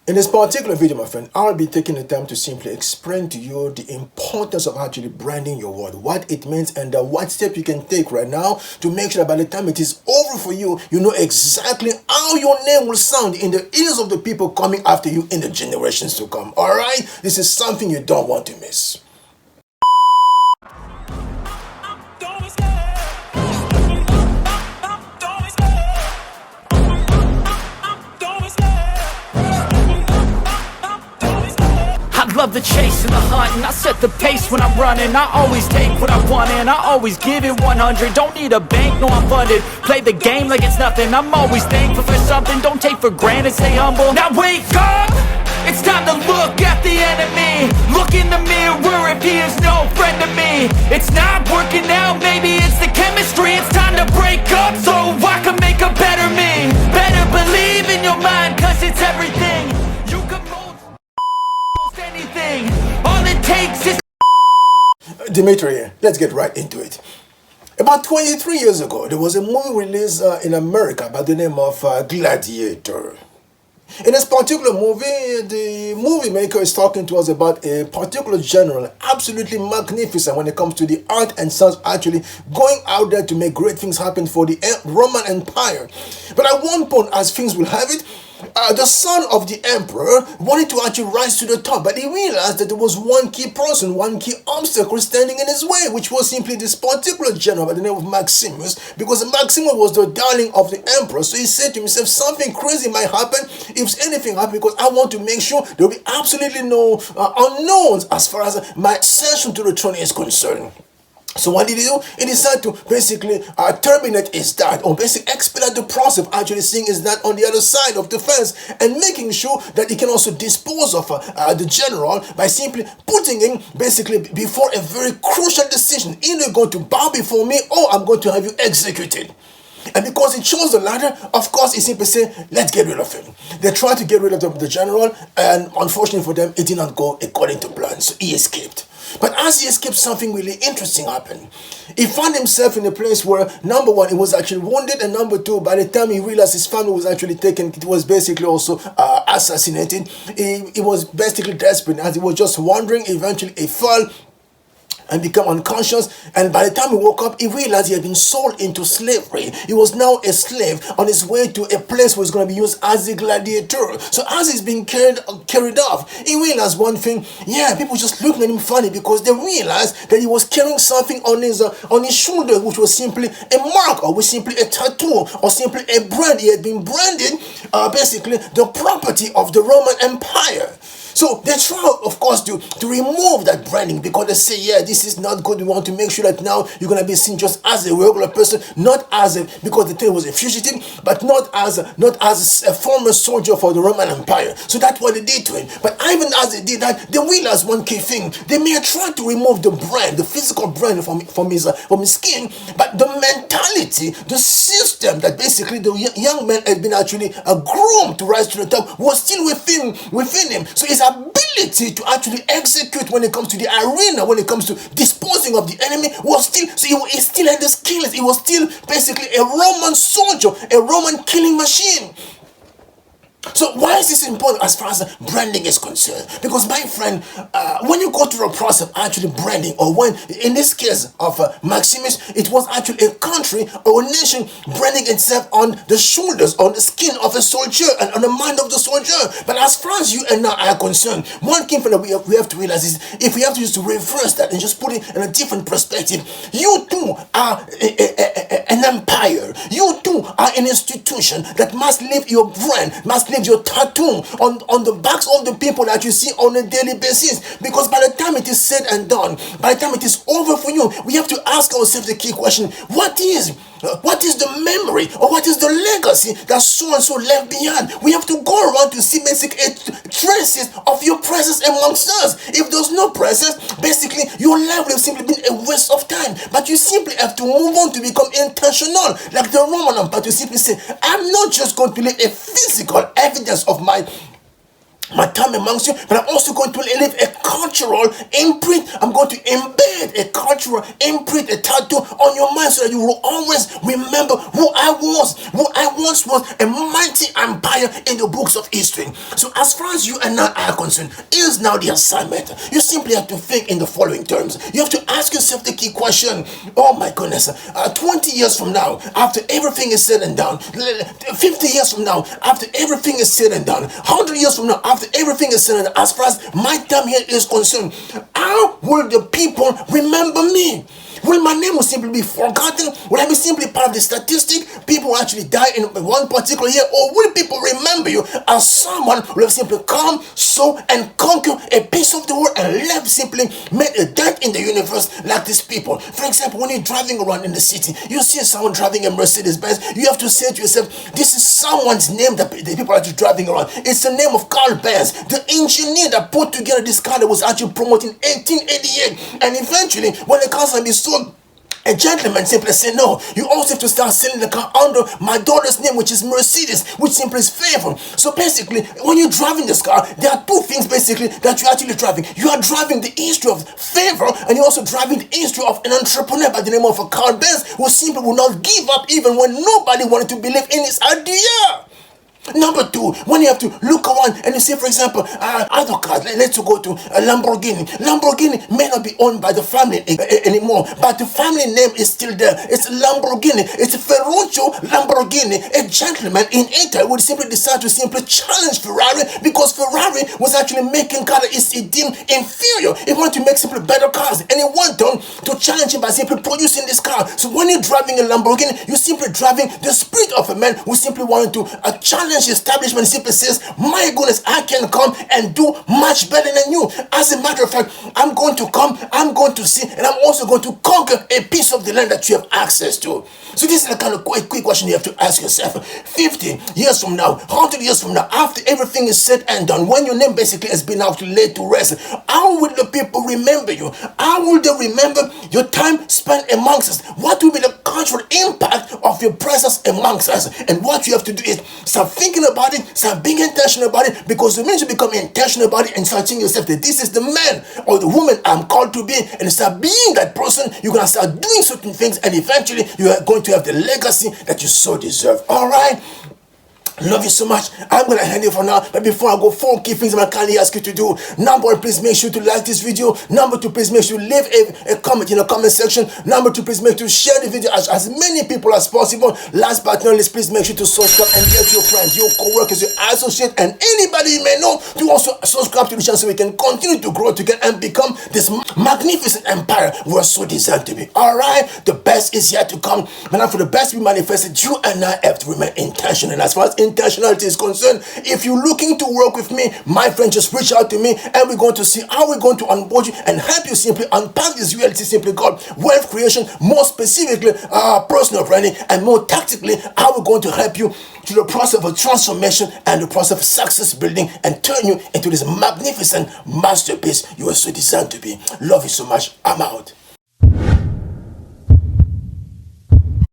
In this particular video, my friend, I'll be taking the time to simply explain to you the importance of actually branding your word, what it means, and what step you can take right now to make sure that by the time it is over for you, you know exactly how your name will sound in the ears of the people coming after you in the generations to come. All right? This is something you don't want to miss. I love the chase and the hunt, and I set the pace when I'm running. I always take what I want and I always give it 100. Don't need a bank, no I'm funded. Play the game like it's nothing. I'm always thankful for something. Don't take for granted, stay humble. Now wake up! It's time to look at the enemy. Look in the mirror if he is no friend to me. It's not working out, maybe it's the chemistry. It's time to break up so I can make a better me. Better believe in your mind, cause it's everything. You can mold anything. All it takes is Dimitri, let's get right into it. About 23 years ago, there was a movie released in America by the name of Gladiator. In this particular movie, the movie maker is talking to us about a particular general, absolutely magnificent when it comes to the art and science, actually going out there to make great things happen for the Roman Empire. But at one point, as things will have it, the son of the emperor wanted to actually rise to the top, but he realized that there was one key person, one key obstacle standing in his way, which was simply this particular general by the name of Maximus, because Maximus was the darling of the emperor. So he said to himself, something crazy might happen if anything happens, because I want to make sure there will be absolutely no unknowns as far as my ascension to the throne is concerned. So what did he do? He decided to basically terminate his dad, or basically expedite the process of actually seeing his dad on the other side of the fence and making sure that he can also dispose of the general by simply putting him basically before a very crucial decision. Either you're going to bow before me or I'm going to have you executed. And because he chose the latter, of course, he simply said, let's get rid of him. They tried to get rid of the general, and unfortunately for them, it did not go according to plan. So he escaped. But as he escaped, something really interesting happened. He found himself in a place where, number one, he was actually wounded, and number two, by the time he realized his family was actually taken, it was basically also assassinated. He was basically desperate. As he was just wandering, eventually he fell and become unconscious, and by the time he woke up, he realized he had been sold into slavery. He was now a slave on his way to a place where he's going to be used as a gladiator. So as he's being carried off, he realized one thing. Yeah, people just looking at him funny because they realized that he was carrying something on his shoulder, which was simply a mark, or was simply a tattoo, or simply a brand. He had been branded, basically the property of the Roman Empire. So they try, of course, to remove that branding, because they say, yeah, this is not good. We want to make sure that now you're going to be seen just as a regular person, not as a, because the thing was a fugitive, but not as a former soldier for the Roman Empire. So that's what they did to him. But even as they did that, they realized one key thing. They may have tried to remove the brand, the physical brand from his skin, but the mentality, the system that basically the young man had been actually groomed to rise to the top was still within him. So his ability to actually execute when it comes to the arena, when it comes to disposing of the enemy, was still, so he still had the skills. He was still basically a Roman soldier, a Roman killing machine. So why is this important as far as branding is concerned? Because my friend, when you go through a process of actually branding, or when, in this case of Maximus, it was actually a country or a nation branding itself on the shoulders, on the skin of a soldier, and on the mind of the soldier. But as far as you and I are concerned, one thing that we have to realize is, if we have to just reverse that and just put it in a different perspective, you too are an empire. You too are an institution that must leave your brand, must leave your tattoo on the backs of the people that you see on a daily basis. Because by the time it is said and done, by the time it is over for you, we have to ask ourselves the key question: what is the memory, or what is the legacy that so and so left behind? We have to go around to see basic traces of your presence amongst us. If there's no presence, basically your life will have simply been a waste of time. But you simply have to move on to become intentional, like the Roman Empire, to simply say, I'm not just going to leave a physical evidence of my my time amongst you, but I'm also going to leave a cultural imprint. I'm going to embed a cultural imprint, a tattoo on your mind, so that you will always remember who I once was, a mighty empire in the books of history. So as far as you and I are concerned, here's now the assignment. You simply have to think in the following terms. You have to ask yourself the key question. Oh my goodness, 20 years from now, after everything is said and done, 50 years from now, after everything is said and done, 100 years from now, after everything is said and done, as far as my time here is concerned, how will the people remember me? Will my name will simply be forgotten? Will I be simply part of the statistic? People will actually die in one particular year? Or will people remember you as someone who have simply come, sow, and conquer a piece of the world and left, simply made a dent in the universe like these people? For example, when you're driving around in the city, you see someone driving a Mercedes-Benz, you have to say to yourself, this is someone's name that the people are actually driving around. It's the name of Carl Benz, the engineer that put together this car that was actually promoted in 1888. And eventually, when the cars are being sold, a gentleman simply said, no, you also have to start selling the car under my daughter's name, which is Mercedes, which simply is favor. So basically, when you're driving this car, there are two things basically that you're actually driving. You are driving the history of favor, and you're also driving the history of an entrepreneur by the name of Carl Benz, who simply will not give up even when nobody wanted to believe in his idea. Number two, when you have to look around and you see, for example, other cars, let's go to a Lamborghini. Lamborghini may not be owned by the family anymore, but the family name is still there. It's Lamborghini. It's Ferruccio Lamborghini. A gentleman in Italy would simply decide to simply challenge Ferrari, because Ferrari was actually making cars that he deemed inferior. He wanted to make simply better cars, and he went on to challenge him by simply producing this car. So when you're driving a Lamborghini, you're simply driving the spirit of a man who simply wanted to challenge establishment. Simply says, my goodness, I can come and do much better than you. As a matter of fact, I'm going to come, I'm going to see, and I'm also going to conquer a piece of the land that you have access to. So this is the kind of quick question you have to ask yourself. 50 years from now, 100 years from now, after everything is said and done, when your name basically has been out laid to rest, how will the people remember you? How will they remember your time spent amongst us? What will be the cultural impact of your presence amongst us? And what you have to do is start thinking about it, start being intentional about it, because the minute you become intentional about it and start telling yourself that this is the man or the woman I'm called to be, and start being that person, you're going to start doing certain things, and eventually you are going to have the legacy that you so deserve. All right? Love you so much. I'm going to hand it for now. But before I go, 4 key things I'm going to kindly ask you to do. Number 1, please make sure to like this video. Number 2, please make sure to leave a comment in the comment section. Number 2, please make sure to share the video as many people as possible. Last but not least, please make sure to subscribe and get your friends, your co-workers, your associates, and anybody you may know to also subscribe to the channel, so we can continue to grow together and become this magnificent empire we're so designed to be. All right? The best is yet to come. And for the best to be manifested, you and I have to remain intentional. And as far as intentionality is concerned, if you're looking to work with me, my friend, just reach out to me, and we're going to see how we're going to onboard you and help you simply unpack this reality simply called wealth creation, more specifically personal branding, and more tactically how we're going to help you through the process of transformation and the process of success building, and turn you into this magnificent masterpiece you are so designed to be. Love you so much. I'm out.